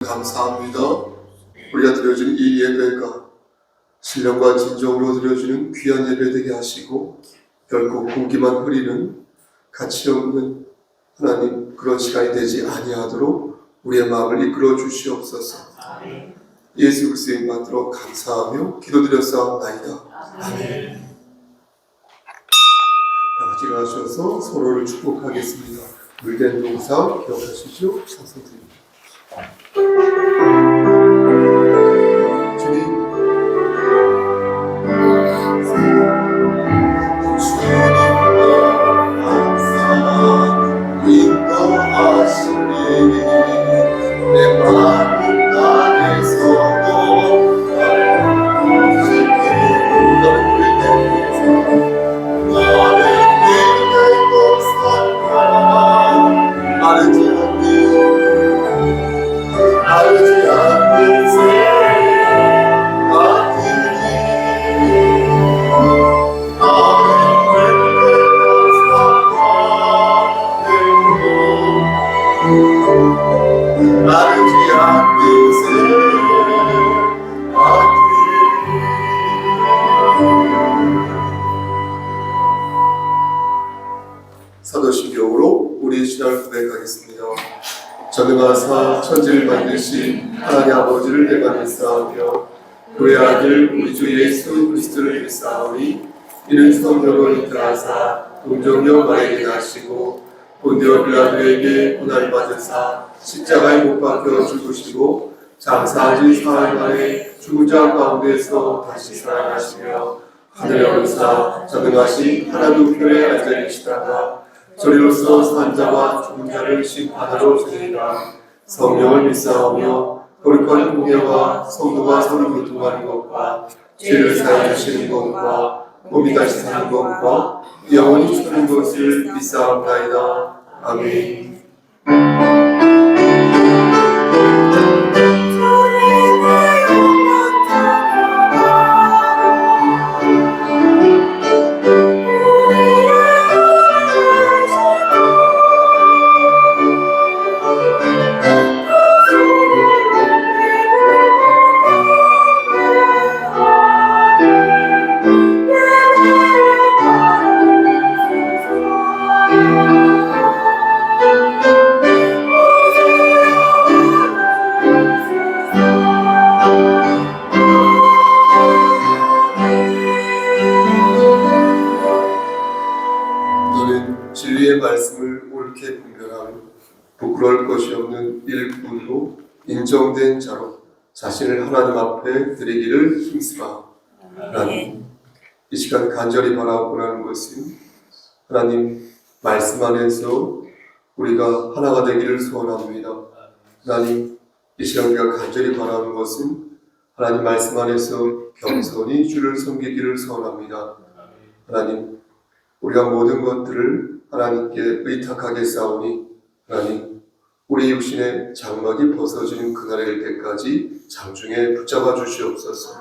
감사합니다. 우리가 드려주는 이 예배가 신령과 진정으로 드려주는 귀한 예배 되게 하시고 결코 공기만 흐리는 가치 없는 하나님 그런 시간이 되지 아니하도록 우리의 마음을 이끌어 주시옵소서. 예수 그리스도의 이름 받들어 감사하며 기도드렸사옵나이다. 아멘. 다 같이 일어나셔서 서로를 축복하겠습니다. 물된 동사 기억하시죠? 찬송드립니다. 주님 항상 인도하시니 내 마음 안에서도 사도신경으로 우리의 신앙을 고백하겠습니다. 전능하사 천지를 만드신 하나님 아버지를 내가 믿사오며 그의 아들 우리 주 예수 그리스도를 믿사오니 이는 성령으로 잉태하사 동정녀 마리아에게 나시고 본디오 빌라도에게 고난을 받으사 십자가에 못 박혀 죽으시고 장사하신 사흘 만에 죽은 자 가운데서 다시 살아나시며 하늘에 오르사 전능하신 하나님 우편에 앉아 계시다가 저리로서 산 자와 죽은 자를 심판하러 오시리라. 성령을 믿사오며 거룩한 공예와 성도가 서로 교통하는 것과 죄를 사하여 주시는 것과 몸이 다시 사는 것과 영원히 죽는 것을 믿사옵나이다. 아멘. 진리의 말씀을 옳게 분별하며 부끄러울 것이 없는 일꾼으로 인정된 자로 자신을 하나님 앞에 드리기를 힘쓰라. 하나님, 이 시간 간절히 바라고 하는 것은 하나님 말씀 안에서 우리가 하나가 되기를 소원합니다. 하나님, 이 시간 우리가 간절히 바라는 것은 하나님 말씀 안에서 겸손히 주를 섬기기를 소원합니다. 하나님, 우리가 모든 것들을 하나님께 의탁하게 싸우니 하나님 우리 육신의 장막이 벗어지는 그날에 이를 때까지 장중에 붙잡아 주시옵소서.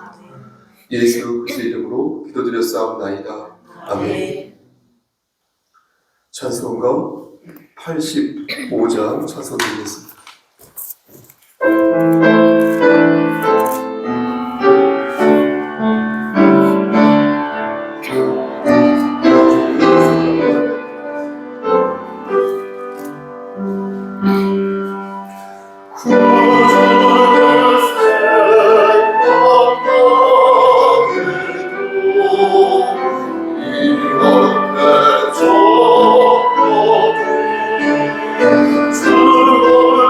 예수 그리스도의 이름으로 기도드렸사옵나이다. 아멘. 찬송가 85장 찬송 드리겠습니다. Lord.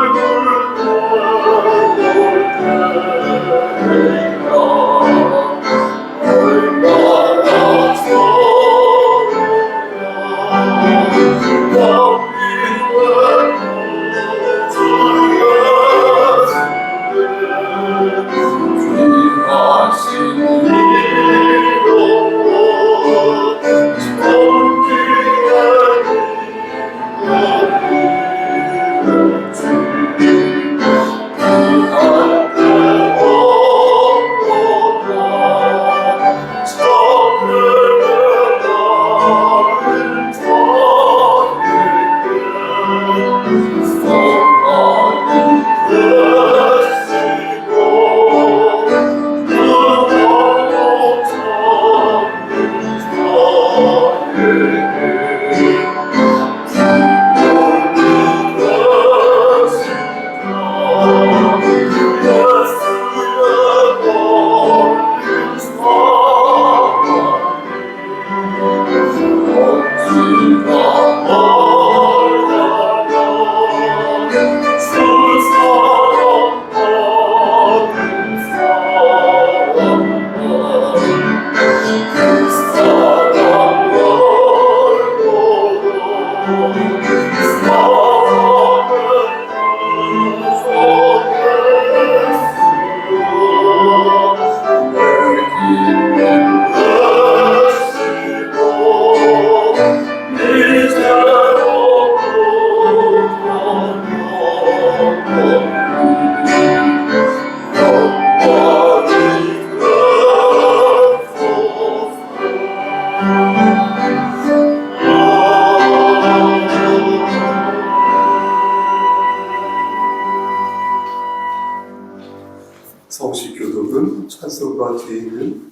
성식 교독은 찬송가 뒤에 있는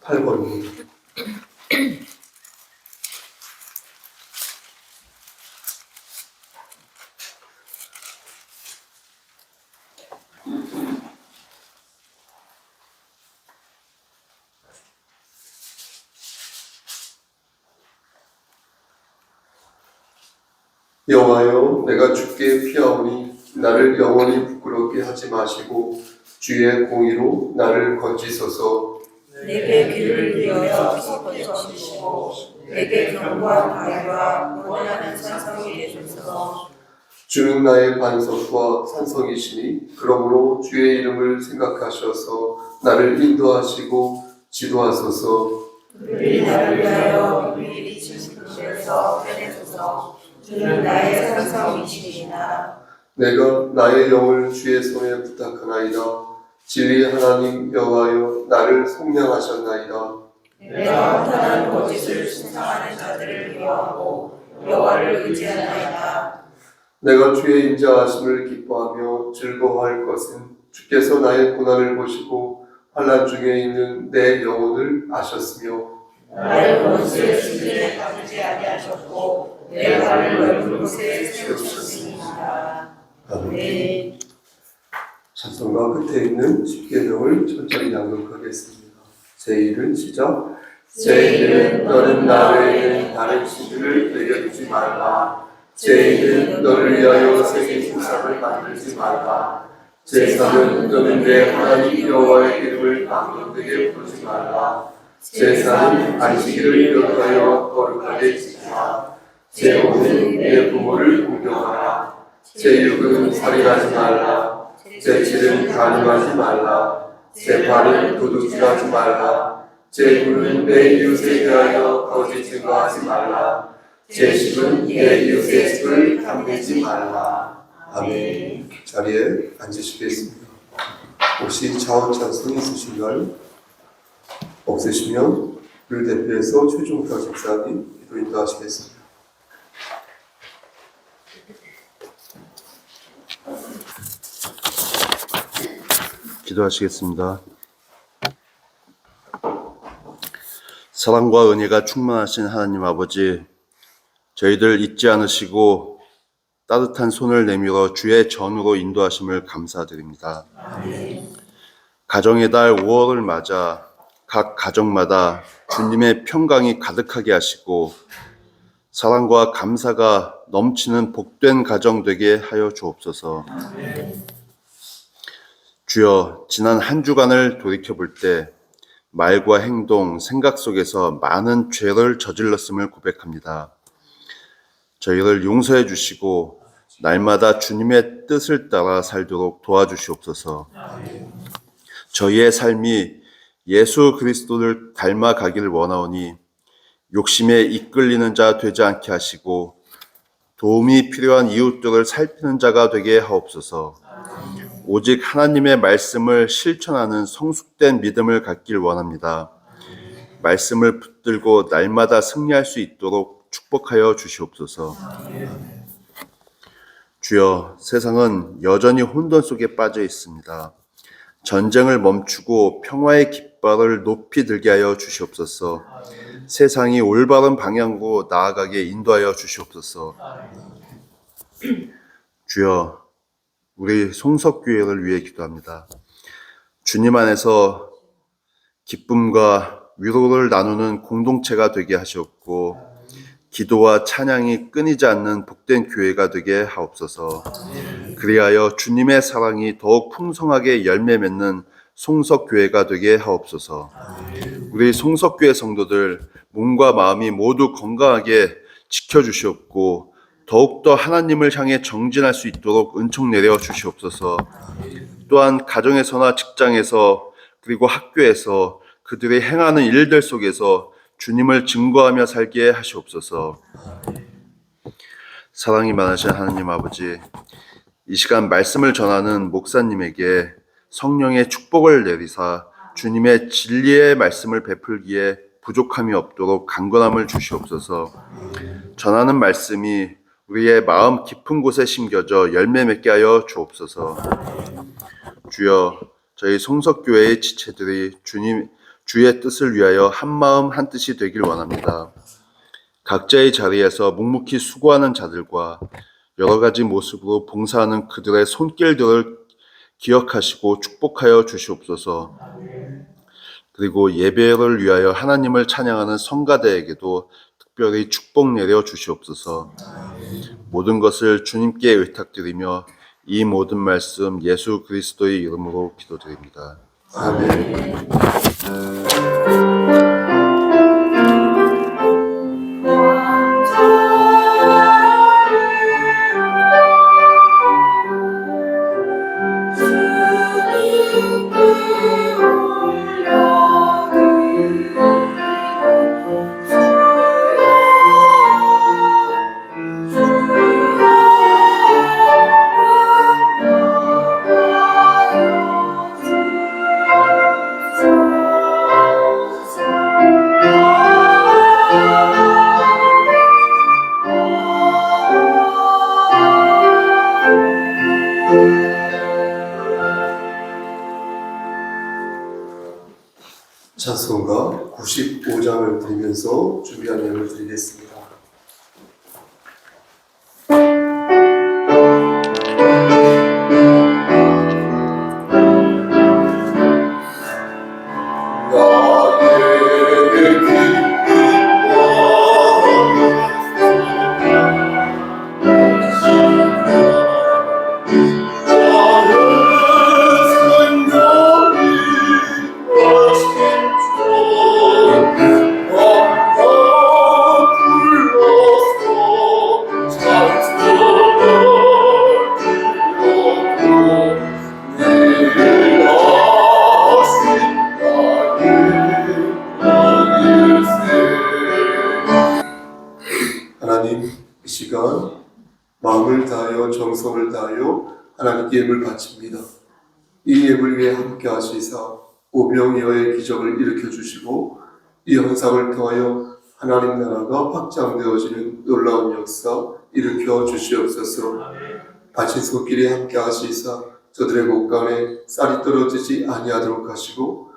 18번입니다. 여호와여, 내가 주께 피하오니 나를 영원히 부끄럽게 하지 마시고 주의 공의로 나를 건지소서. 내게 귀를 기울여 섞어주시고 내게 견고한 바위와 원하는 산성이 되소서. 주는 나의 반석과 산성이시니 그러므로 주의 이름을 생각하셔서 나를 인도하시고 지도하소서. 우리 나를 위하여 우리 지친 곳에서 빼내소서. 주는 나의 산성이시니라. 내가 나의 영을 주의 손에 부탁하나이다. 진리의 하나님 여호와여, 나를 속량하셨나이다. 내가 허탄한 거짓을 신청하는 자들을 미워하고 여호와를 의지하나이다. 내가 주의 인자하심을 기뻐하며 즐거워할 것은 주께서 나의 고난을 보시고 환난 중에 있는 내 영혼을 아셨으며 나의 원수의 신들에 가두지 아니하셨고 내 발을 넓은 곳에 세우셨습니다. 아멘. 찬송가 끝에 있는 10계명을 천천히 낭독하겠습니다. 제1은 시작. 제1은 너는 나 외에는 다른 신들을 내게 두지 말라. 제2는 너를 위하여 새긴 우상을 만들지 말라. 제3은 너는 내 하나님 여호와의 이름을 망령되게 부르지 말라. 제4는 안식일을 기억하여 거룩하게 지키라. 제5는 내 부모를 공경하라. 제6은 살인하지 말라. 제7은 간음하지 말라. 제8은 도둑질하지 말라. 제9는 내 이웃에 대하여 거짓 증거하지 말라. 제10은 내 이웃의 집을 탐내지 말라. 아멘. 자리에 앉으시겠습니다. 혹시 자원 찬송 있으신가요? 없으시면 를 대표해서 최종탁 집사님 기도 인도하시겠습니다. 기도하시겠습니다. 사랑과 은혜가 충만하신 하나님 아버지, 저희들 잊지 않으시고 따뜻한 손을 내밀어 주의 전으로 인도하심을 감사드립니다. 가정의 달 5월을 맞아 각 가정마다 주님의 평강이 가득하게 하시고 사랑과 감사가 넘치는 복된 가정 되게 하여 주옵소서. 주여, 지난 한 주간을 돌이켜볼 때 말과 행동, 생각 속에서 많은 죄를 저질렀음을 고백합니다. 저희를 용서해 주시고 날마다 주님의 뜻을 따라 살도록 도와주시옵소서. 저희의 삶이 예수 그리스도를 닮아가기를 원하오니 욕심에 이끌리는 자 되지 않게 하시고 도움이 필요한 이웃들을 살피는 자가 되게 하옵소서. 오직 하나님의 말씀을 실천하는 성숙된 믿음을 갖길 원합니다. 말씀을 붙들고 날마다 승리할 수 있도록 축복하여 주시옵소서. 주여, 세상은 여전히 혼돈 속에 빠져 있습니다. 전쟁을 멈추고 평화의 깃발을 높이 들게 하여 주시옵소서. 세상이 올바른 방향으로 나아가게 인도하여 주시옵소서. 주여, 우리 송석교회를 위해 기도합니다. 주님 안에서 기쁨과 위로를 나누는 공동체가 되게 하시옵고 기도와 찬양이 끊이지 않는 복된 교회가 되게 하옵소서. 그리하여 주님의 사랑이 더욱 풍성하게 열매 맺는 송석교회가 되게 하옵소서. 우리 송석교회 성도들 몸과 마음이 모두 건강하게 지켜주시옵고 더욱더 하나님을 향해 정진할 수 있도록 은총 내려 주시옵소서. 또한 가정에서나 직장에서 그리고 학교에서 그들이 행하는 일들 속에서 주님을 증거하며 살게 하시옵소서. 사랑이 많으신 하나님 아버지, 이 시간 말씀을 전하는 목사님에게 성령의 축복을 내리사 주님의 진리의 말씀을 베풀기에 부족함이 없도록 강건함을 주시옵소서. 전하는 말씀이 우리의 마음 깊은 곳에 심겨져 열매 맺게 하여 주옵소서. 주여, 저희 성석교회의 지체들이 주의 뜻을 위하여 한마음 한뜻이 되길 원합니다. 각자의 자리에서 묵묵히 수고하는 자들과 여러 가지 모습으로 봉사하는 그들의 손길들을 기억하시고 축복하여 주시옵소서. 그리고 예배를 위하여 하나님을 찬양하는 성가대에게도 특별히 축복 내려 주시옵소서. 모든 것을 주님께 의탁드리며 이 모든 말씀 예수 그리스도의 이름으로 기도드립니다. 아멘. 찬송가 95장을 드리면서 준비한 예를 드리겠습니다. 하나님, 이 시간 마음을 다하여 정성을 다하여 하나님께 예물 바칩니다. 이 예물 위에 함께 하시사 오병이어의 기적을 일으켜 주시고 이 현상을 통하여 하나님 나라가 확장되어지는 놀라운 역사 일으켜 주시옵소서. 바친 손길이 함께 하시사 저들의 곳간에 쌀이 떨어지지 아니하도록 하시고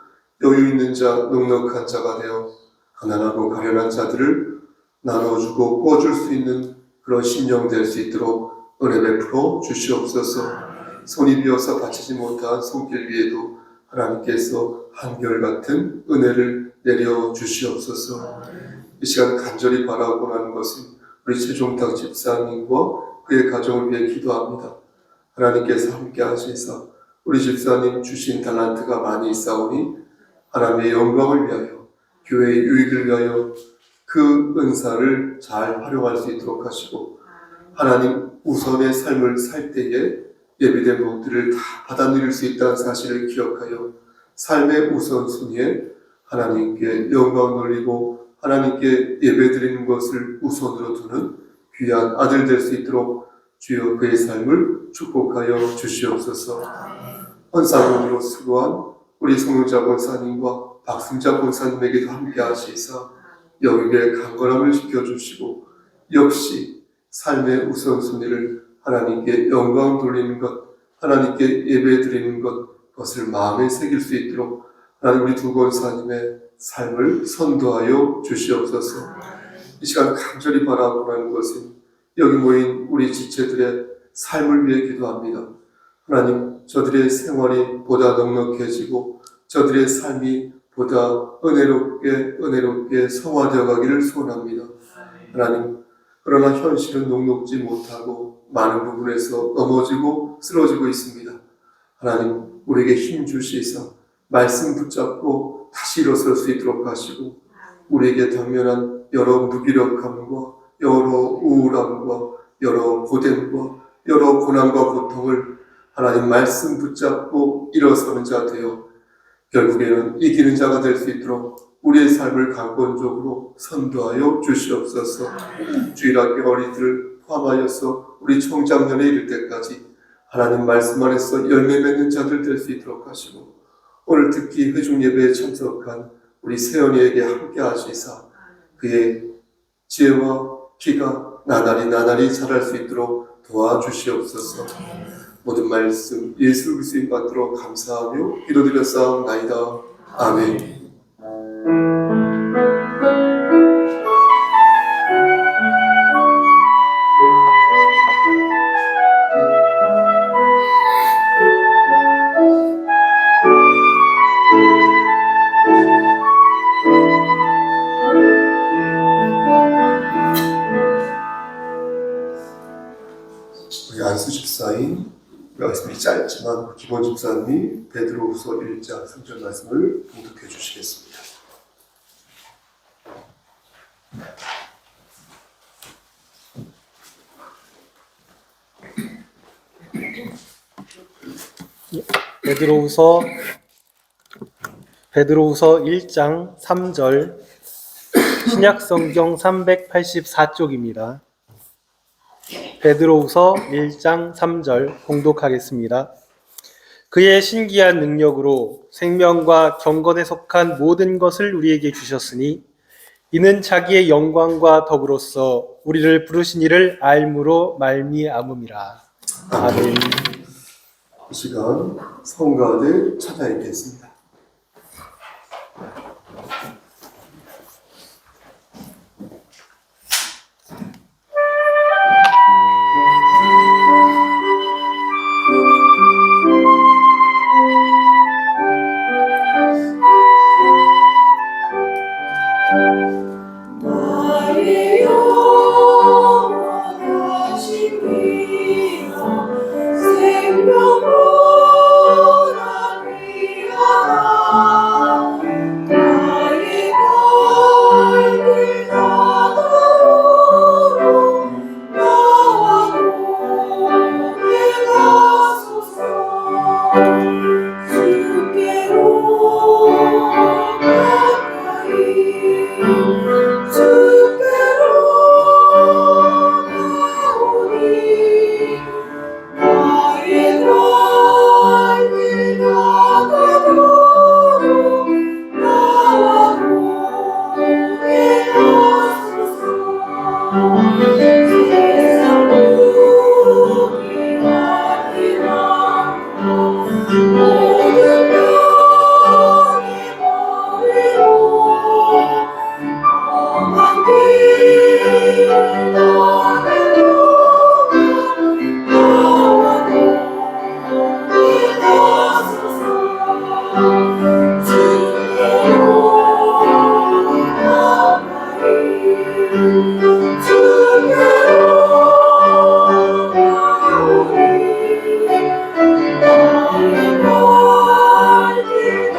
여유 있는 자, 넉넉한 자가 되어 가난하고 가련한 자들을 나눠주고 구워줄 수 있는 그런 심령 될 수 있도록 은혜 베풀어 주시옵소서. 손이 비어서 바치지 못한 손길 위에도 하나님께서 한결같은 은혜를 내려 주시옵소서. 이 시간 간절히 바라고 하는 것은 우리 최종탁 집사님과 그의 가정을 위해 기도합니다. 하나님께서 함께 하시사 우리 집사님 주신 달란트가 많이 있사오니 하나님의 영광을 위하여 교회의 유익을 위하여 그 은사를 잘 활용할 수 있도록 하시고 하나님 우선의 삶을 살 때에 예비된 복들을 다 받아 누릴 수 있다는 사실을 기억하여 삶의 우선순위에 하나님께 영광 돌리고 하나님께 예배드리는 것을 우선으로 두는 귀한 아들 될 수 있도록 주여 그의 삶을 축복하여 주시옵소서. 헌사론으로 수고한 우리 송영자 권사님과 박승자 권사님에게도 함께 하시사 영육의 강건함을 지켜주시고 역시 삶의 우선순위를 하나님께 영광 돌리는 것, 하나님께 예배 드리는 것을 마음에 새길 수 있도록 하나님 우리 두 권사님의 삶을 선도하여 주시옵소서. 이 시간 간절히 바라고 하는 것은 여기 모인 우리 지체들의 삶을 위해 기도합니다. 하나님 저들의 생활이 보다 넉넉해지고 저들의 삶이 보다 은혜롭게 성화되어 가기를 소원합니다. 하나님, 그러나 현실은 녹록지 못하고 많은 부분에서 넘어지고 쓰러지고 있습니다. 하나님, 우리에게 힘 주시사 말씀 붙잡고 다시 일어설 수 있도록 하시고 우리에게 당면한 여러 무기력함과 여러 우울함과 여러 고됨과 여러 고난과 고통을 하나님 말씀 붙잡고 일어서는 자 되어 결국에는 이기는 자가 될 수 있도록 우리의 삶을 강권적으로 선도하여 주시옵소서. 주일학교 어린이들을 포함하여서 우리 총장년에 이를 때까지 하나님 말씀 안에서 열매 맺는 자들 될 수 있도록 하시고 오늘 특히 회중 예배에 참석한 우리 세연이에게 함께 하시사 그의 지혜와 키가 나날이 자랄 수 있도록 도와주시옵소서. 모든 말씀 예수 그리스도인 받들어 감사하며 기도드렸사옵나이다. 아멘. 우리 안수 집사인 말씀이 짧지만 기본 집사님이 베드로후서 1장 3절 말씀을 봉독해 주시겠습니다. 베드로후서 1장 3절 신약성경 384쪽입니다. 베드로후서 1장 3절 봉독하겠습니다. 그의 신기한 능력으로 생명과 경건에 속한 모든 것을 우리에게 주셨으니 이는 자기의 영광과 덕으로서 우리를 부르신 이를 알므로 말미암음이라. 아멘. 이 시간 성가를 찾아 읽겠습니다. 나의 영원하신 이여 생명보다 귀하다. 나의 발길 나더러 나와 동행 하소서. 주께로 가까이 주께로 나오니 나의 발길 나더러 나와 동행하소서. 세상 복이 아니라 모든 병이 버리고 험한 길 떠나려고 나와 동행하소서. 주께로 가까이 주께로 나오니 나의 발길 나더러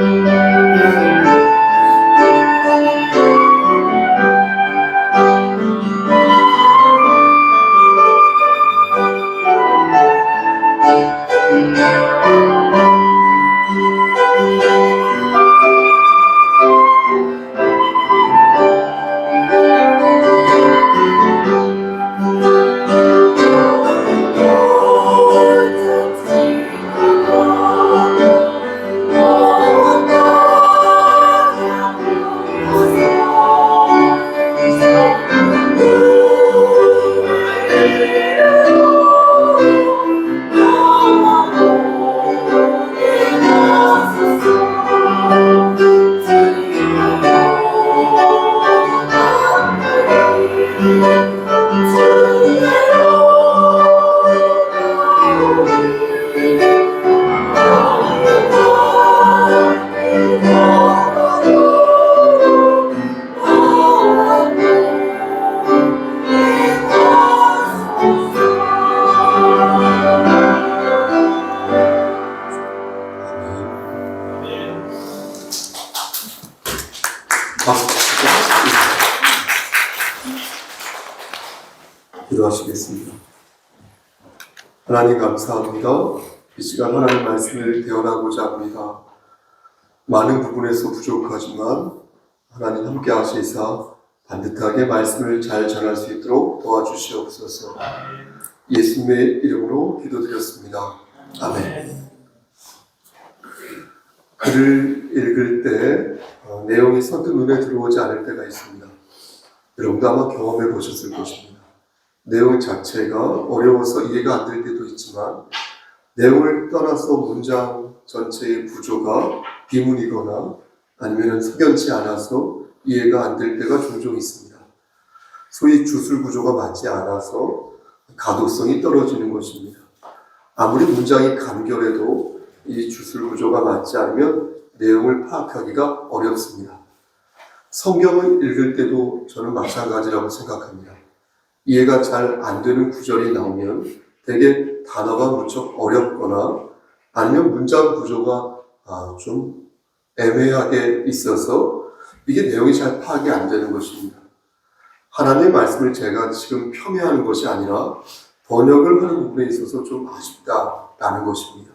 나와 기도하시겠습니다. 하나님 감사합니다. 이 시간 하나님 말씀을 대언하고자 합니다. 많은 부분에서 부족하지만 하나님 함께 하시사 반듯하게 말씀을 잘 전할 수 있도록 도와주시옵소서. 예수님의 이름으로 기도드렸습니다. 아멘. 글을 읽을 때 내용이 선뜻 눈에 들어오지 않을 때가 있습니다. 여러분도 아마 경험해 보셨을 것입니다. 내용 자체가 어려워서 이해가 안 될 때도 있지만 내용을 떠나서 문장 전체의 구조가 비문이거나 아니면 석연치 않아서 이해가 안 될 때가 종종 있습니다. 소위 주술 구조가 맞지 않아서 가독성이 떨어지는 것입니다. 아무리 문장이 간결해도 이 주술 구조가 맞지 않으면 내용을 파악하기가 어렵습니다. 성경을 읽을 때도 저는 마찬가지라고 생각합니다. 이해가 잘 안 되는 구절이 나오면 되게 단어가 무척 어렵거나 아니면 문장 구조가 좀 애매하게 있어서 이게 내용이 잘 파악이 안 되는 것입니다. 하나님의 말씀을 제가 지금 폄훼하는 것이 아니라 번역을 하는 부분에 있어서 좀 아쉽다라는 것입니다.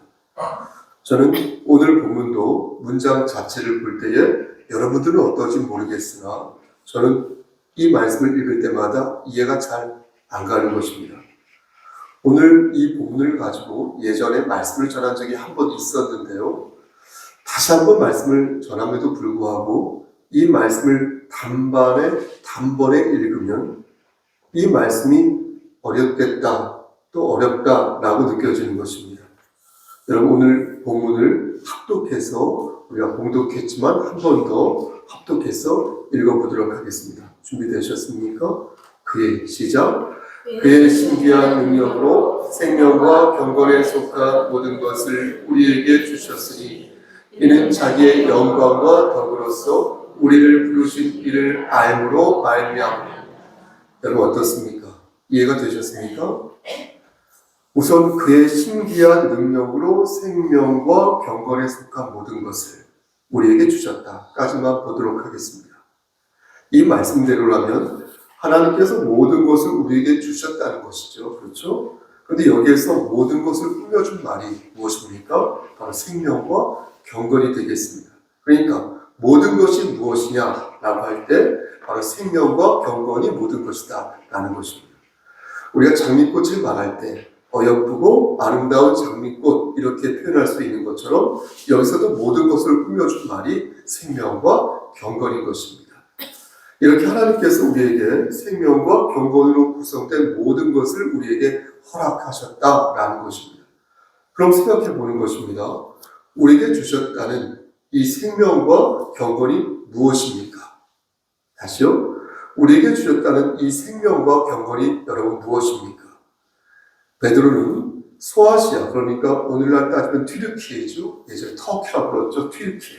저는 오늘 본문도 문장 자체를 볼 때에 여러분들은 어떨지 모르겠으나 저는 이 말씀을 읽을 때마다 이해가 잘 안 가는 것입니다. 오늘 이 본문을 가지고 예전에 말씀을 전한 적이 한 번 있었는데요. 다시 한번 말씀을 전함에도 불구하고 이 말씀을 단번에 읽으면 이 말씀이 어렵겠다, 또 어렵다라고 느껴지는 것입니다. 여러분 오늘 본문을 합독해서 우리가 봉독했지만 한 번 더 합독해서 읽어보도록 하겠습니다. 준비되셨습니까? 그의 시작. 그의 신기한 능력으로 생명과 경건에 속한 모든 것을 우리에게 주셨으니 이는 자기의 영광과 덕으로서 우리를 부르신 이를 알므로 말미암아. 여러분 어떻습니까? 이해가 되셨습니까? 우선 그의 신기한 능력으로 생명과 경건에 속한 모든 것을 우리에게 주셨다까지만 보도록 하겠습니다. 이 말씀대로라면 하나님께서 모든 것을 우리에게 주셨다는 것이죠. 그렇죠? 그런데 여기에서 모든 것을 꾸며준 말이 무엇입니까? 바로 생명과 경건이 되겠습니다. 그러니까 모든 것이 무엇이냐라고 할 때 바로 생명과 경건이 모든 것이다 라는 것입니다. 우리가 장미꽃을 말할 때 어여쁘고 아름다운 장미꽃 이렇게 표현할 수 있는 것처럼 여기서도 모든 것을 꾸며준 말이 생명과 경건인 것입니다. 이렇게 하나님께서 우리에게 생명과 경건으로 구성된 모든 것을 우리에게 허락하셨다라는 것입니다. 그럼 생각해 보는 것입니다. 우리에게 주셨다는 이 생명과 경건이 무엇입니까? 다시요. 우리에게 주셨다는 이 생명과 경건이 여러분 무엇입니까? 베드로는 소아시아, 그러니까 오늘날 따지면 튀르키예죠. 예전에 터키라고 그랬죠. 튀르키예.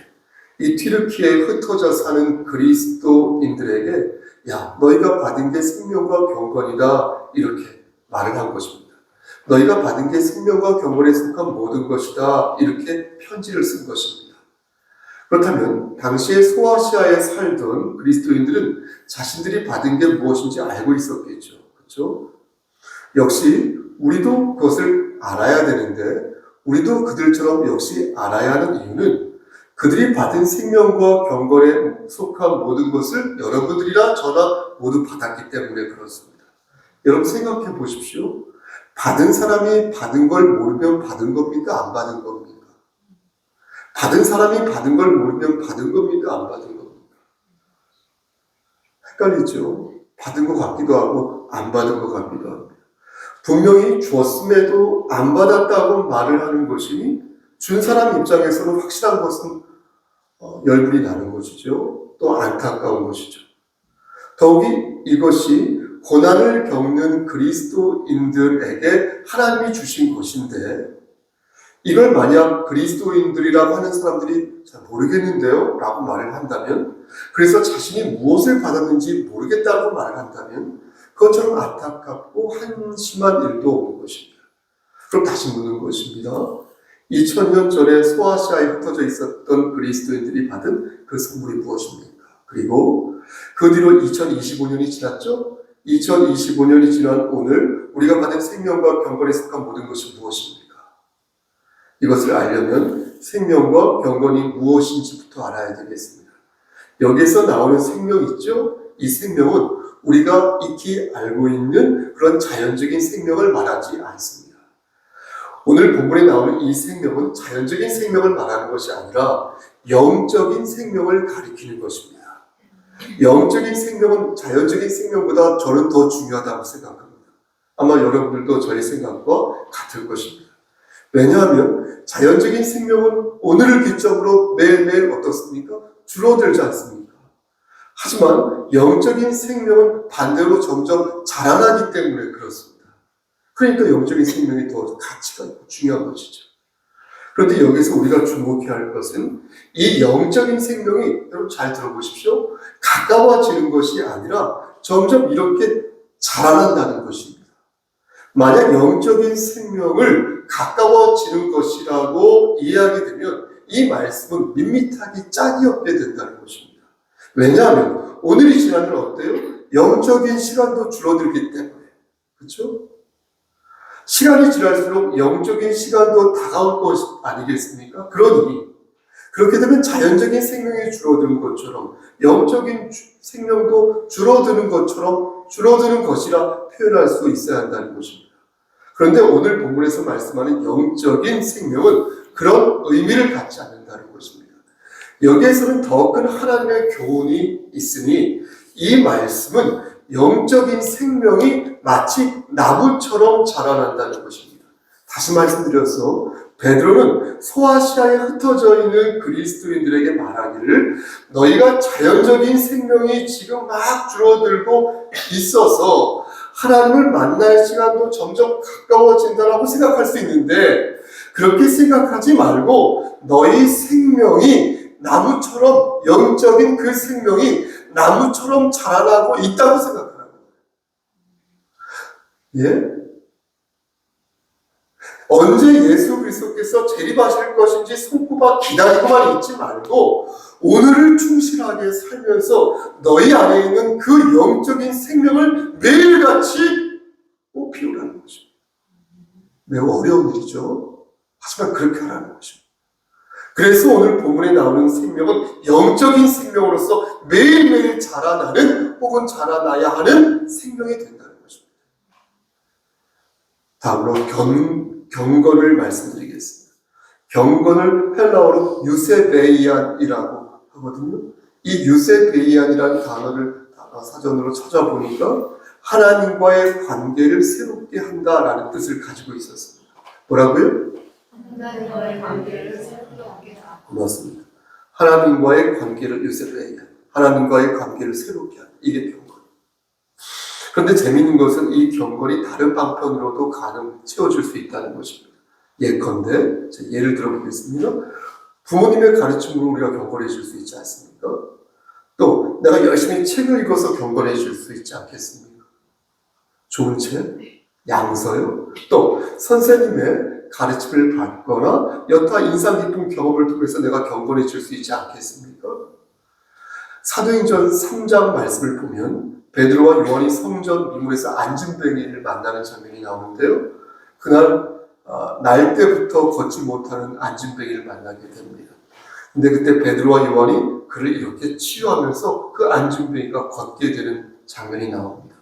이 튀르키예에 흩어져 사는 그리스도인들에게 야, 너희가 받은 게 생명과 경건이다 이렇게 말을 한 것입니다. 너희가 받은 게 생명과 경건에 속한 모든 것이다 이렇게 편지를 쓴 것입니다. 그렇다면 당시에 소아시아에 살던 그리스도인들은 자신들이 받은 게 무엇인지 알고 있었겠죠. 그렇죠? 역시 우리도 그것을 알아야 되는데 우리도 그들처럼 역시 알아야 하는 이유는 그들이 받은 생명과 경건에 속한 모든 것을 여러분들이나 저나 모두 받았기 때문에 그렇습니다. 여러분 생각해 보십시오. 받은 사람이 받은 걸 모르면 받은 겁니까? 안 받은 겁니까? 받은 사람이 받은 걸 모르면 받은 겁니까? 안 받은 겁니까? 헷갈리죠? 받은 것 같기도 하고 안 받은 것 같기도 합니다. 분명히 주었음에도 안 받았다고 말을 하는 것이니 준 사람 입장에서는 확실한 것은 열불이 나는 것이죠. 또 안타까운 것이죠. 더욱이 이것이 고난을 겪는 그리스도인들에게 하나님이 주신 것인데 이걸 만약 그리스도인들이라고 하는 사람들이 잘 모르겠는데요? 라고 말을 한다면 그래서 자신이 무엇을 받았는지 모르겠다고 말을 한다면 그것처럼 안타깝고 한심한 일도 없는 것입니다. 그럼 다시 묻는 것입니다. 2000년 전에 소아시아에 흩어져 있었던 그리스도인들이 받은 그 선물이 무엇입니까? 그리고 그 뒤로 2025년이 지났죠? 2025년이 지난 오늘 우리가 받은 생명과 경건에 속한 모든 것이 무엇입니까? 이것을 알려면 생명과 경건이 무엇인지부터 알아야 되겠습니다. 여기에서 나오는 생명 있죠? 이 생명은 우리가 익히 알고 있는 그런 자연적인 생명을 말하지 않습니다. 오늘 본문에 나오는 이 생명은 자연적인 생명을 말하는 것이 아니라 영적인 생명을 가리키는 것입니다. 영적인 생명은 자연적인 생명보다 저는 더 중요하다고 생각합니다. 아마 여러분들도 저의 생각과 같을 것입니다. 왜냐하면 자연적인 생명은 오늘을 기점으로 매일매일 어떻습니까? 줄어들지 않습니까? 하지만 영적인 생명은 반대로 점점 자라나기 때문에 그렇습니다. 그러니까 영적인 생명이 더 가치가 있고 중요한 것이죠. 그런데 여기서 우리가 주목해야 할 것은 이 영적인 생명이, 여러분 잘 들어보십시오. 가까워지는 것이 아니라 점점 이렇게 자라난다는 것입니다. 만약 영적인 생명을 가까워지는 것이라고 이해하게 되면 이 말씀은 밋밋하기 짝이 없게 된다는 것입니다. 왜냐하면 오늘이 지나면 어때요? 영적인 시간도 줄어들기 때문에. 그렇죠? 시간이 지날수록 영적인 시간도 다가올 것 아니겠습니까? 그러니 그렇게 되면 자연적인 생명이 줄어드는 것처럼 영적인 생명도 줄어드는 것처럼 줄어드는 것이라 표현할 수 있어야 한다는 것입니다. 그런데 오늘 본문에서 말씀하는 영적인 생명은 그런 의미를 갖지 않는다는 것입니다. 여기에서는 더 큰 하나님의 교훈이 있으니 이 말씀은 영적인 생명이 마치 나무처럼 자라난다는 것입니다. 다시 말씀드려서 베드로는 소아시아에 흩어져 있는 그리스도인들에게 말하기를 너희가 자연적인 생명이 지금 막 줄어들고 있어서 하나님을 만날 시간도 점점 가까워진다라고 생각할 수 있는데 그렇게 생각하지 말고 너희 생명이 나무처럼 영적인 그 생명이 나무처럼 자라나고 있다고 생각하라고. 예? 언제 예수 그리스도께서 재림하실 것인지 손꼽아 기다리고만 있지 말고 오늘을 충실하게 살면서 너희 안에 있는 그 영적인 생명을 매일같이 피우라는 것입니다. 매우 어려운 일이죠. 하지만 그렇게 하라는 것입니다. 그래서 오늘 본문에 나오는 생명은 영적인 생명으로서 매일매일 자라나는 혹은 자라나야 하는 생명이 된다는 것입니다. 다음으로 경건을 말씀드리겠습니다. 경건을 헬라어로 유세베이안이라고 하거든요. 이 유세베이안이라는 단어를 사전으로 찾아보니까 하나님과의 관계를 새롭게 한다라는 뜻을 가지고 있었습니다. 뭐라고요? 하나님과의 관계를 새롭게 하겠다. 고맙습니다. 하나님과의 관계를 유세베이안, 하나님과의 관계를 새롭게 하는 이게 경건. 그런데 재미있는 것은 이 경건이 다른 방편으로도 채워질 수 있다는 것입니다. 예컨대 예를 들어보겠습니다. 부모님의 가르침으로 우리가 경건해질 수 있지 않습니까? 또 내가 열심히 책을 읽어서 경건해질 수 있지 않겠습니까? 좋은 책, 양서요. 또 선생님의 가르침을 받거나 여타 인상 깊은 경험을 통해서 내가 경건해질 수 있지 않겠습니까? 사도행전 3장 말씀을 보면 베드로와 요한이 성전 미문에서 안진뱅이를 만나는 장면이 나오는데요. 그날 날 때부터 걷지 못하는 안진뱅이를 만나게 됩니다. 근데 그때 베드로와 요한이 그를 이렇게 치유하면서 그 안진뱅이가 걷게 되는 장면이 나옵니다.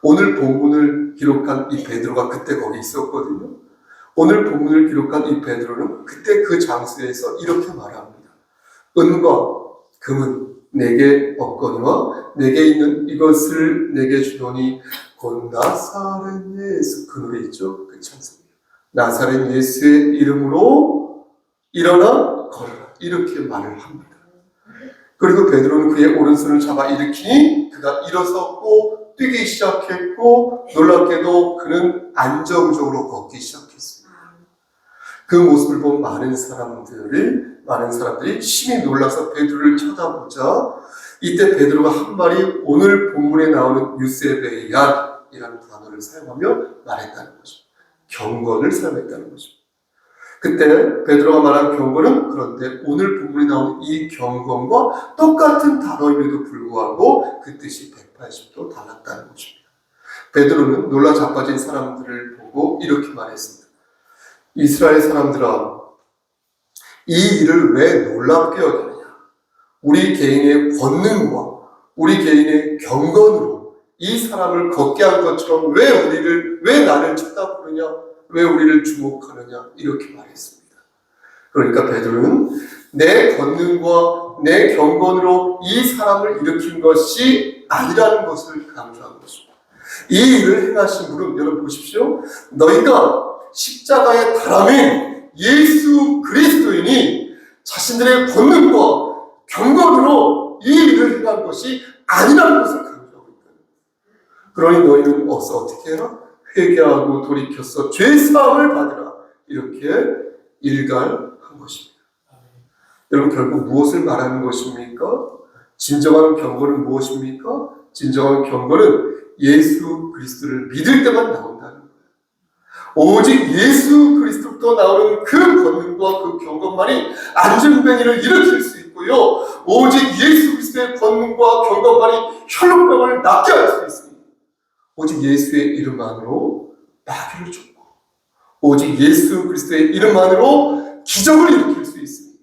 오늘 본문을 기록한 이 베드로가 그때 거기 있었거든요. 오늘 본문을 기록한 이 베드로는 그때 그 장소에서 이렇게 말합니다. 은과 금은 내게 없거니와 내게 있는 이것을 내게 주노니 곧 나사렛 예수, 그 노래 있죠? 그 찬송이에요. 나사렛 예수의 이름으로 일어나 걸어라, 이렇게 말을 합니다. 그리고 베드로는 그의 오른손을 잡아 일으키니 그가 일어섰고 뛰기 시작했고 놀랍게도 그는 안정적으로 걷기 시작했습니다. 그 모습을 본 많은 사람들이 심히 놀라서 베드로를 쳐다보자 이때 베드로가 한 말이 오늘 본문에 나오는 유세베이안이라는 단어를 사용하며 말했다는 것입니다. 경건을 사용했다는 것입니다. 그때 베드로가 말한 경건은 그런데 오늘 본문에 나오는 이 경건과 똑같은 단어임에도 불구하고 그 뜻이 180도 달랐다는 것입니다. 베드로는 놀라 자빠진 사람들을 보고 이렇게 말했습니다. 이스라엘 사람들아, 이 일을 왜 놀랍게 여기느냐? 우리 개인의 권능과 우리 개인의 경건으로 이 사람을 걷게 한 것처럼 왜 나를 쳐다보느냐? 왜 우리를 주목하느냐? 이렇게 말했습니다. 그러니까 베드로는 내 권능과 내 경건으로 이 사람을 일으킨 것이 아니라는 것을 강조한 것입니다. 이 일을 행하신 분은 여러분 보십시오. 너희가 십자가에 달아낸 예수 그리스도인이 자신들의 권능과 경건으로 이 일을 행한 것이 아니라는 것을 강조하고 있다. 그러니 너희는 어떻게 해라? 회개하고 돌이켜서 죄사함을 받으라. 이렇게 일갈한 것입니다. 여러분 결국 무엇을 말하는 것입니까? 진정한 경건은 무엇입니까? 진정한 경건은 예수 그리스도를 믿을 때만 나온다는 거예요. 오직 예수 그리스도부터 나오는 그 권능과 그 경건만이 안전병을 일으킬 수 있고요. 오직 예수 그리스도의 권능과 경건만이 혈루병을 낫게 할 수 있습니다. 오직 예수의 이름만으로 마귀를 쫓고 오직 예수 그리스도의 이름만으로 기적을 일으킬 수 있습니다.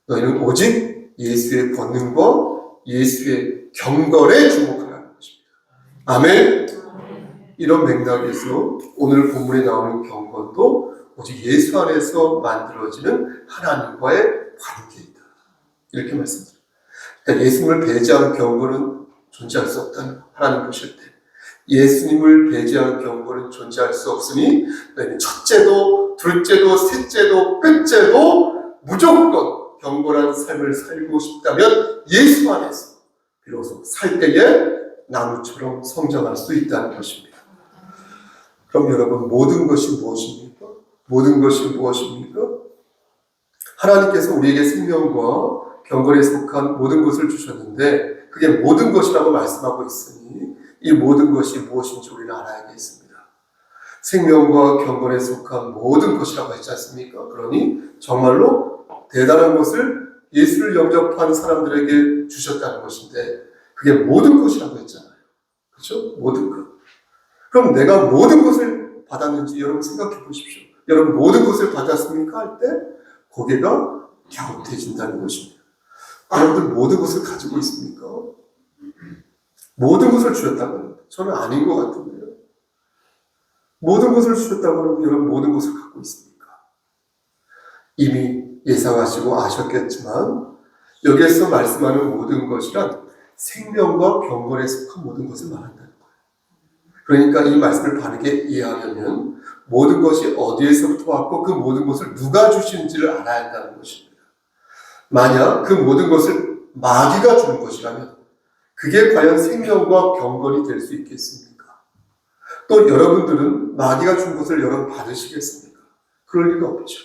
너희는 오직 예수의 권능과 예수의 경건에 주목하라는 것입니다. 아멘. 이런 맥락에서 오늘 본문에 나오는 경건도 오직 예수 안에서 만들어지는 하나님과의 관계이다. 이렇게 말씀드립니다. 그러니까 예수님을 배제한 경건은 존재할 수 없다는 거. 하나님 보실 때 예수님을 배제한 경건은 존재할 수 없으니 너희는 첫째도 둘째도 셋째도 끝째도 무조건 경건한 삶을 살고 싶다면 예수 안에서 비로소 살 때에 나무처럼 성장할 수 있다는 것입니다. 그럼 여러분 모든 것이 무엇입니까? 모든 것이 무엇입니까? 하나님께서 우리에게 생명과 경건에 속한 모든 것을 주셨는데 그게 모든 것이라고 말씀하고 있으니 이 모든 것이 무엇인지 우리는 알아야겠습니다. 생명과 경건에 속한 모든 것이라고 했지 않습니까? 그러니 정말로 대단한 것을 예수를 영접한 사람들에게 주셨다는 것인데 그게 모든 것이라고 했잖아요. 그렇죠? 모든 것. 그럼 내가 모든 것을 받았는지 여러분 생각해 보십시오. 여러분 모든 것을 받았습니까? 할 때 고개가 갸웃해진다는 것입니다. 여러분들 모든 것을 가지고 있습니까? 모든 것을 주셨다고는 저는 아닌 것 같은데요. 모든 것을 주셨다고는 여러분 모든 것을 갖고 있습니까? 이미 예상하시고 아셨겠지만 여기에서 말씀하는 모든 것이란 생명과 경건에 속한 모든 것을 말한다는 거예요. 그러니까 이 말씀을 바르게 이해하려면 모든 것이 어디에서부터 왔고 그 모든 것을 누가 주시는지를 알아야 한다는 것입니다. 만약 그 모든 것을 마귀가 주는 것이라면 그게 과연 생명과 경건이 될 수 있겠습니까? 또 여러분들은 마귀가 준 것을 여러분 받으시겠습니까? 그럴 리가 없죠.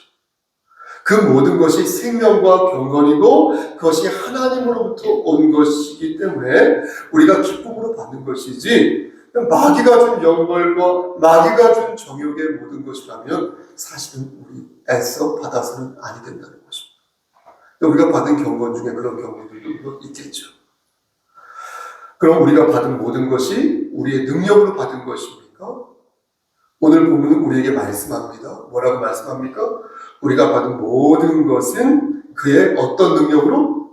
그 모든 것이 생명과 경건이고 그것이 하나님으로부터 온 것이기 때문에 우리가 기쁨으로 받는 것이지 마귀가 준 영광과 마귀가 준 정욕의 모든 것이라면 사실은 우리 애써 받아서는 아니 된다는 것입니다. 우리가 받은 경건 중에 그런 경건들도 있겠죠. 그럼 우리가 받은 모든 것이 우리의 능력으로 받은 것입니까? 오늘 본문은 우리에게 말씀합니다. 뭐라고 말씀합니까? 우리가 받은 모든 것은 그의 어떤 능력으로?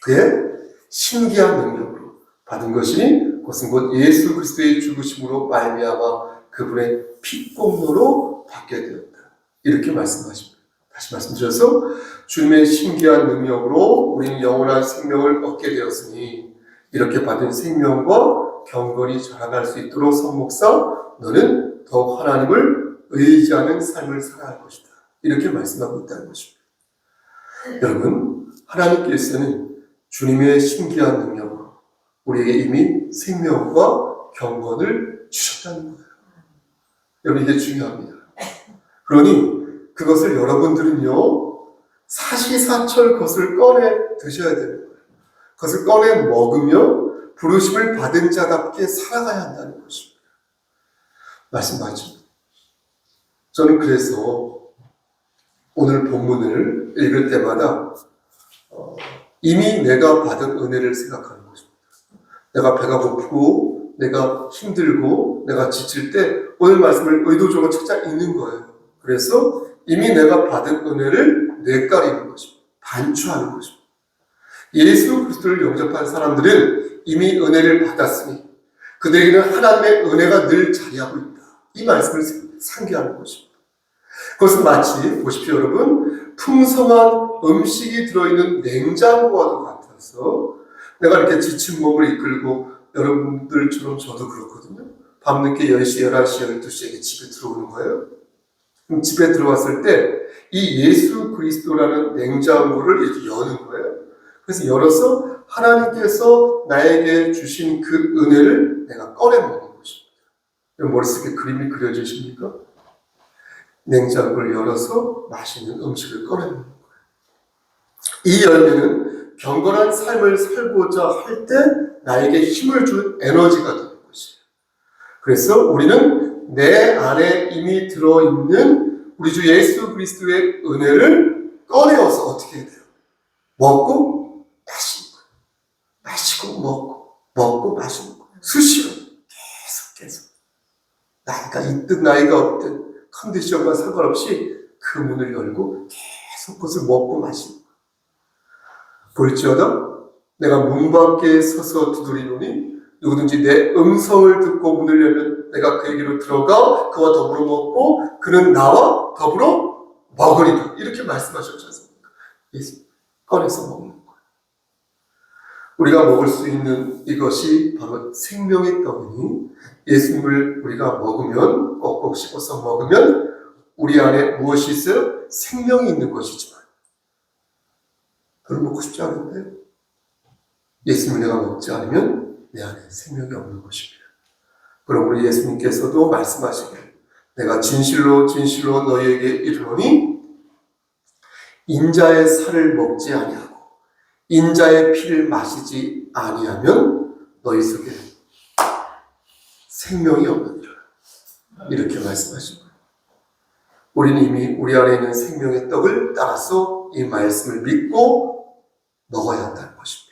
그의 신기한 능력으로 받은 것이 그것은 곧 예수 그리스도의 죽으심으로 말미암아 그분의 피공로로 받게 되었다. 이렇게 말씀하십니다. 다시 말씀드려서 주님의 신기한 능력으로 우리는 영원한 생명을 얻게 되었으니 이렇게 받은 생명과 경건이 자라날 수 있도록 성목사 너는 더욱 하나님을 의지하는 삶을 살아야 할 것이다. 이렇게 말씀하고 있다는 것입니다. 여러분 하나님께서는 주님의 신기한 능력으로 우리에게 이미 생명과 경건을 주셨다는 거예요. 여러분 이게 중요합니다. 그러니 그것을 여러분들은요 사시사철 그것을 꺼내 드셔야 되는 거예요. 그것을 꺼내 먹으며 부르심을 받은 자답게 살아가야 한다는 것입니다. 말씀 맞죠? 저는 그래서 오늘 본문을 읽을 때마다 이미 내가 받은 은혜를 생각하는 것입니다. 내가 배가 고프고 내가 힘들고 내가 지칠 때 오늘 말씀을 의도적으로 찾아 읽는 거예요. 그래서 이미 내가 받은 은혜를 내까리는 것입니다. 반추하는 것입니다. 예수 그리스도를 영접한 사람들은 이미 은혜를 받았으니 그들에게는 하나님의 은혜가 늘 자리하고 있다. 이 말씀을 상기하는 것입니다. 그것은 마치 보십시오 여러분 풍성한 음식이 들어있는 냉장고와도 같아서 내가 이렇게 지친 몸을 이끌고 여러분들처럼 저도 그렇거든요. 밤늦게 10시, 11시, 12시에 집에 들어오는 거예요. 그럼 집에 들어왔을 때 이 예수 그리스도라는 냉장고를 이렇게 여는 거예요. 그래서 열어서 하나님께서 나에게 주신 그 은혜를 내가 꺼내 먹는 것입니다. 머릿속에 그림이 그려지십니까? 냉장고를 열어서 맛있는 음식을 꺼내 먹는 거예요. 이 열매는 경건한 삶을 살고자 할 때 나에게 힘을 주는 에너지가 되는 것이에요. 그래서 우리는 내 안에 이미 들어있는 우리 주 예수 그리스도의 은혜를 꺼내어서 어떻게 해야 돼요? 먹고 마시는 거예요. 마시고 먹고 마시는 거예요. 수시로 계속 나이가 있든 나이가 없든 컨디션과 상관없이 그 문을 열고 계속 그것을 먹고 마시는 거예요. 볼지어다 내가 문 밖에 서서 두드리노니 누구든지 내 음성을 듣고 문을 열면 내가 그에게로 들어가 그와 더불어 먹고 그는 나와 더불어 먹으리라. 이렇게 말씀하셨지 않습니까? 예수 꺼내서 먹는 거예요. 우리가 먹을 수 있는 이것이 바로 생명의 떡이니 예수님을 우리가 먹으면 꼭꼭 씹어서 먹으면 우리 안에 무엇이 있어요? 생명이 있는 것이지만 그걸 먹고 싶지 않은데 예수님을 내가 먹지 않으면 내 안에 생명이 없는 것입니다. 그럼 우리 예수님께서도 말씀하시기를 내가 진실로 진실로 너희에게 이르노니 인자의 살을 먹지 아니하고 인자의 피를 마시지 아니하면 너희 속에 생명이 없느니라. 이렇게 말씀하신 거예요. 우리는 이미 우리 안에 있는 생명의 떡을 따라서 이 말씀을 믿고 먹어야 한다는 것입니다.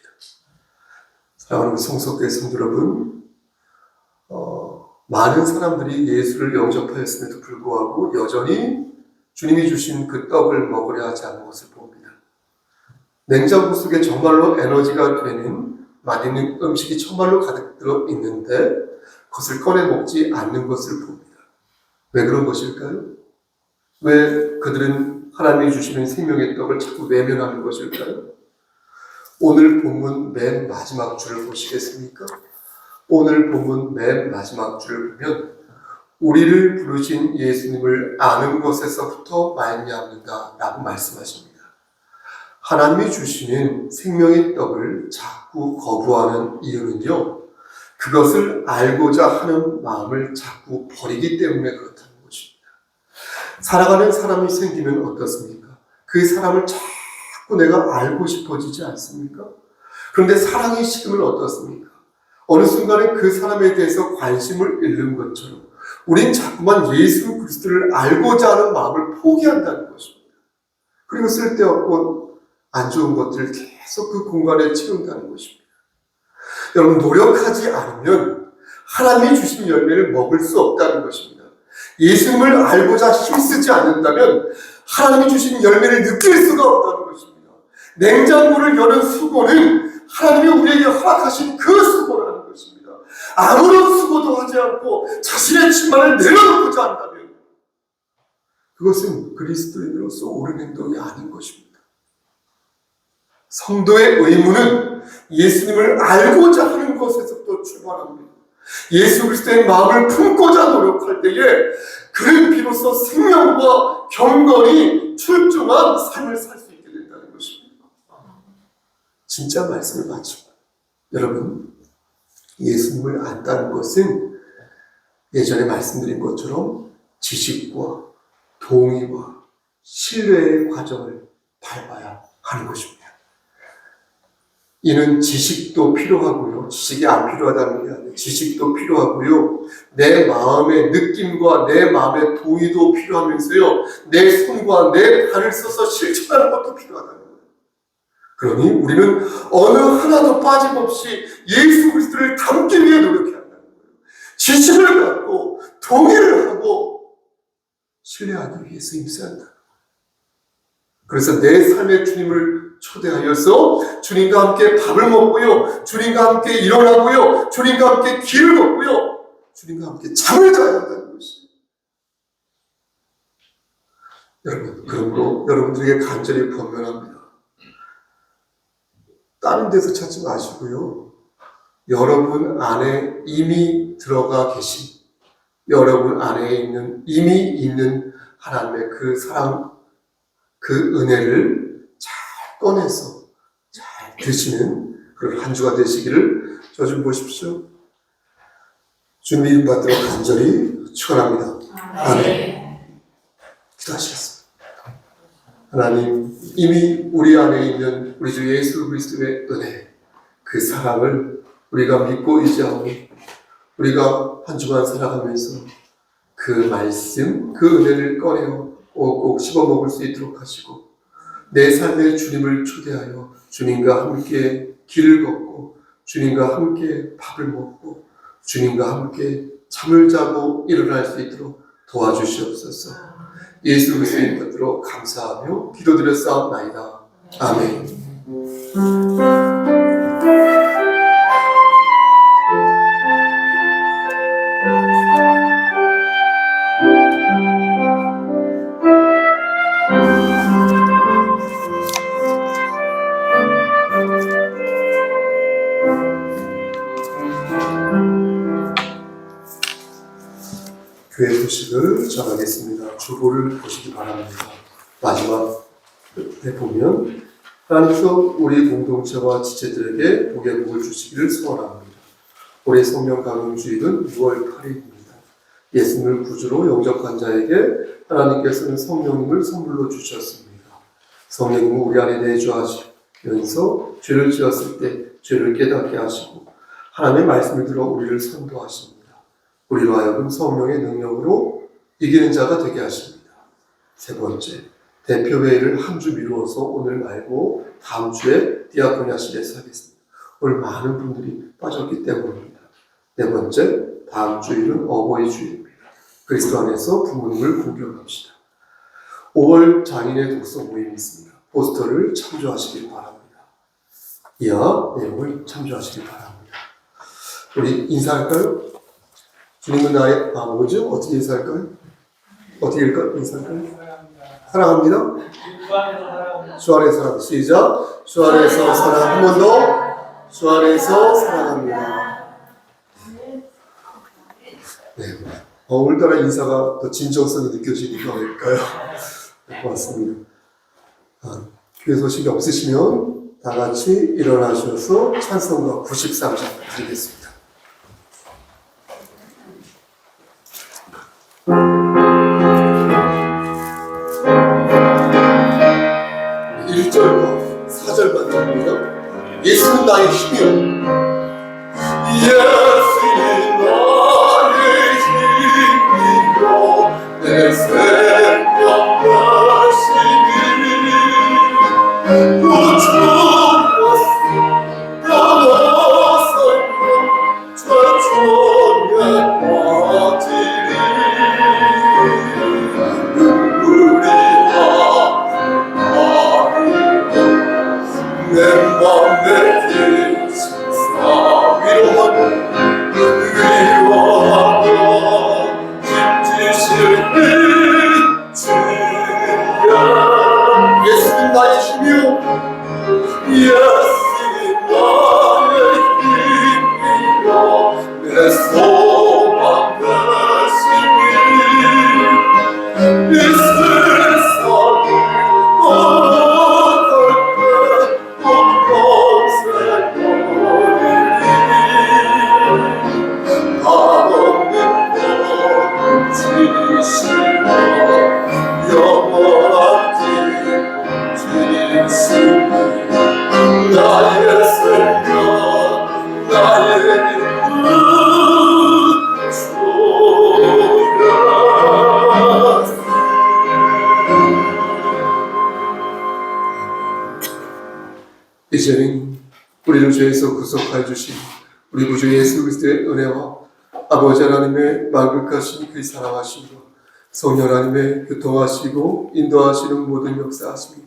사랑하는 성석교회 성도 여러분, 많은 사람들이 예수를 영접하였음에도 불구하고 여전히 주님이 주신 그 떡을 먹으려 하지 않는 것을 봅니다. 냉장고 속에 정말로 에너지가 되는 맛있는 음식이 정말로 가득 들어 있는데 그것을 꺼내 먹지 않는 것을 봅니다. 왜 그런 것일까요? 왜 그들은 하나님이 주시는 생명의 떡을 자꾸 외면하는 것일까요? 오늘 본문 맨 마지막 줄을 보시겠습니까? 오늘 본문 맨 마지막 줄을 보면 우리를 부르신 예수님을 아는 것에서부터 말미암는다 라고 말씀하십니다. 하나님이 주시는 생명의 떡을 자꾸 거부하는 이유는요, 그것을 알고자 하는 마음을 자꾸 버리기 때문에 그렇다는 것입니다. 살아가는 사람이 생기면 어떻습니까? 그 사람을 자꾸 내가 알고 싶어지지 않습니까? 그런데 사랑이 식으면 어떻습니까? 어느 순간에 그 사람에 대해서 관심을 잃는 것처럼 우린 자꾸만 예수 그리스도를 알고자 하는 마음을 포기한다는 것입니다. 그리고 쓸데없고 안 좋은 것들을 계속 그 공간에 채운다는 것입니다. 여러분, 노력하지 않으면 하나님이 주신 열매를 먹을 수 없다는 것입니다. 예수님을 알고자 힘쓰지 않는다면 하나님이 주신 열매를 느낄 수가 없다는 것입니다. 냉장고를 여는 수고는 하나님이 우리에게 허락하신 그 수고라는 것입니다. 아무런 수고도 하지 않고 자신의 침만을 내려놓고자 한다면 그것은 그리스도인으로서 옳은 행동이 아닌 것입니다. 성도의 의무는 예수님을 알고자 하는 것에서부터 출발합니다. 예수 그리스도의 마음을 품고자 노력할 때에 그는 비로소 생명과 경건이 출중한 삶을 살 수 있게 된다는 것입니다. 진짜 말씀을 마치고 여러분, 예수님을 안다는 것은 예전에 말씀드린 것처럼 지식과 동의와 신뢰의 과정을 밟아야 하는 것입니다. 이는 지식도 필요하고요. 지식이 안 필요하다는 게 아니에요. 지식도 필요하고요. 내 마음의 느낌과 내 마음의 동의도 필요하면서요. 내 손과 내 발을 써서 실천하는 것도 필요하다는 거예요. 그러니 우리는 어느 하나도 빠짐없이 예수 그리스도를 닮기 위해 노력해야 한다는 거예요. 지식을 갖고 동의를 하고 신뢰하기 위해서 힘써야 한다는 거예요. 그래서 내 삶의 주님을 초대하여서 주님과 함께 밥을 먹고요, 주님과 함께 일어나고요, 주님과 함께 길을 걷고요, 주님과 함께 잠을 자야 한다는 것입니다. 여러분, 그러므로 여러분들에게 간절히 권면합니다. 다른 데서 찾지 마시고요. 여러분 안에 이미 들어가 계신, 여러분 안에 있는, 이미 있는 하나님의 그 사랑, 그 은혜를 잘 꺼내서 잘 드시는 그런 한 주가 되시기를 저 좀 보십시오. 주님 이름 받들어 간절히 축원합니다. 아멘. 기도하시겠습니다. 하나님, 이미 우리 안에 있는 우리 주 예수 그리스도의 은혜, 그 사랑을 우리가 믿고 의지하고 우리가 한 주간 살아가면서 그 말씀, 그 은혜를 꺼내어 꼭 씹어 먹을 수 있도록 하시고 내 삶에 주님을 초대하여 주님과 함께 길을 걷고 주님과 함께 밥을 먹고 주님과 함께 잠을 자고 일어날 수 있도록 도와주시옵소서. 예수 그리스도의 이름으로 감사하며 기도드렸사옵나이다. 아멘. 교회 소식을 전하겠습니다. 주보를 보시기 바랍니다. 마지막에 보면 하나님께서 우리 공동체와 지체들에게 복의 복을 주시기를 소원합니다. 올해 성령 강림 주일은 6월 8일입니다. 예수님을 구주로 영접한 자에게 하나님께서는 성령님을 선물로 주셨습니다. 성령님은 우리 안에 내주하시면서 죄를 지었을 때 죄를 깨닫게 하시고 하나님의 말씀을 들어 우리를 선도하십니다. 우리로 하여금 성령의 능력으로 이기는 자가 되게 하십니다. 세 번째, 대표회의를 한 주 미루어서 오늘 말고 다음 주에 디아코니아실에서 하겠습니다. 오늘 많은 분들이 빠졌기 때문입니다. 네 번째, 다음 주일은 어버이 주일입니다. 그리스도 안에서 부모님을 공경합시다. 5월 장인의 독서 모임이 있습니다. 포스터를 참조하시길 바랍니다. 이하 내용을 참조하시길 바랍니다. 우리 인사할까요? 주님은 나의 뭐죠? 어떻게 인사할까요? 어떻게 인사할까요? 사랑합니다. 주 안에서 사랑합니다. 시작. 주 안에서 사랑. 한 번 더. 주 안에서 사랑합니다. 네. 오늘따라 인사가 더 진정성이 느껴지니까 할까요? 네, 고맙습니다. 교회 소식이 없으시면 다 같이 일어나셔서 찬송가 93장 드리겠습니다. 1절과 4절만 드립니다. 예수는 나의 힘이요. 예수는 나의 힘이요. 내 생명 다시니 구주였소. 떠나서면 최초에 빠지리. 내 맘에 위로하고 힘주시니 주여. 예수는 나의 힘이요. 예수는 나의 힘이요. 내 소망 되시니 이 세상을 이제는 우리를 죄에서 구속하여 주신 우리 구주 예수 그리스도의 은혜와 아버지 하나님의 만극하신 그 사랑하심과 성령 하나님의 교통하시고 인도하시는 모든 역사하심이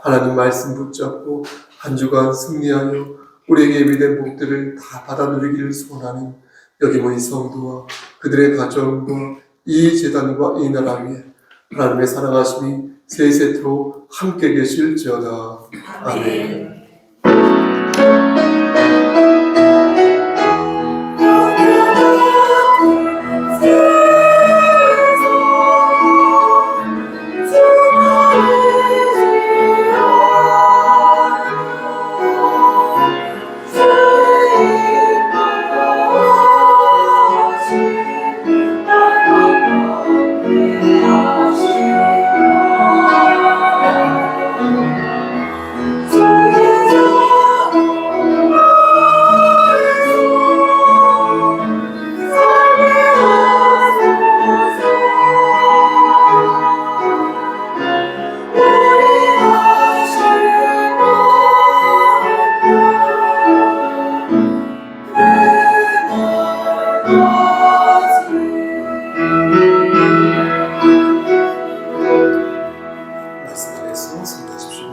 하나님 말씀 붙잡고 한 주간 승리하여 우리에게 예비된 복들을 다 받아 누리기를 소원하는 여기 모인 성도와 그들의 가정과 이 재단과 이 나라 위에 하나님의 사랑하심이 세세토록 함께 계실지어다. 아멘. 말씀 안에서 승리하십시오.